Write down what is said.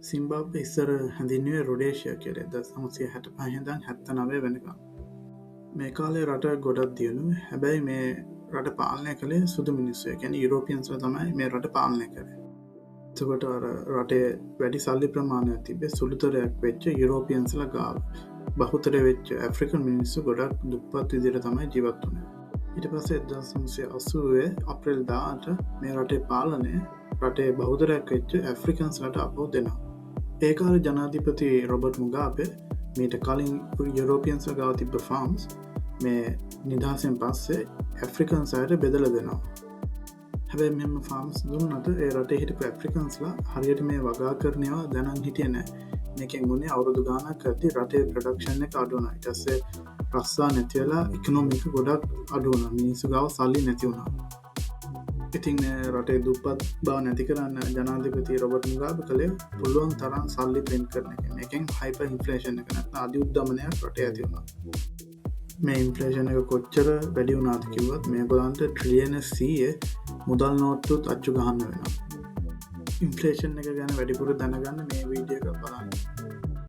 සිම්බාබ්වෙ ඉස්සර හැඳින්ුවේ රොඩේෂය කියලේ 1965 79 වෙනකම්. මේ කාලේ රට ගොඩක් දියුණු. හැබැයි මේ රට පාලනය කළේ සුදු මිනිස්සු. ඒ කියන්නේ යුරෝපියන්ස්ලා තමයි මේ රට පාලනය කරේ. එතකොට අර රටේ වැඩි සල්ලි ප්‍රමාණයක් තිබ්බේ සුළුතරයක් වෙච්ච යුරෝපියන්ස්ලා ගාව. බහුතර වෙච්ච ඇෆ්‍රිකන් මිනිස්සු ගොඩක් දුප්පත් විදිහට තමයි ජීවත් වුණේ. ඊට පස්සේ 1980 අප්‍රේල් 10ට මේ රටේ පාලනය රටේ බහුතරයක් වෙච්ච ඇෆ්‍රිකන්ස්ලට අපව දෙනවා. ඒ කාලේ ජනාධිපති රොබර්ට් මුගාබේ මීට කලින් යුරෝපියන්ස්ලා ගාව තිබ්බ ෆාම්ස් මේ නිදහසෙන් පස්සේ ඇෆ්‍රිකන්ස් අයට බෙදලා දෙනවා. හැබැයි මෙහෙම ෆාම්ස් දුන්නට ඒ රටේ හිටපු ඇෆ්‍රිකන්ස්ලා හරියට මේ වගා කරනවා දැනන් හිටියේ නැහැ. මේකෙන් උනේ අවුරුදු ගාණක් ඇද්දි රටේ ප්‍රොඩක්ෂන් එක අඩු වුණා. ඊට පස්සේ රස්සා නැති වෙලා ඉකොනොමි එක ගොඩක් අඩු වුණා. මිනිස්සු ගාව සල්ලි නැති වුණා. ඉතින් රටේ දුප්පත් බව නැති කරන්න ජනාධිපති රොබර්ට් මුගාබේ කළේ පුළුවන් තරම් සල්ලි ප්‍රින්ට් කරන එක. මේකෙන් හයිපර් ඉන්ෆ්ලේෂන් එක නැත්නම් අධි උද්දමනයක් රටේ ඇති වුණා. මේ ඉන්ෆ්ලේෂන් එක කොච්චර වැඩි වුණාද කිව්වත් මේගොල්ලන්ට ට්‍රිලියන 100 මුදල් නෝට්ටුත් අච්චු ගහන්න වෙනවා. ඉන්ෆ්ලේෂන් එක ගැන වැඩිපුර දැනගන්න මේ වීඩියෝ එක බලන්න.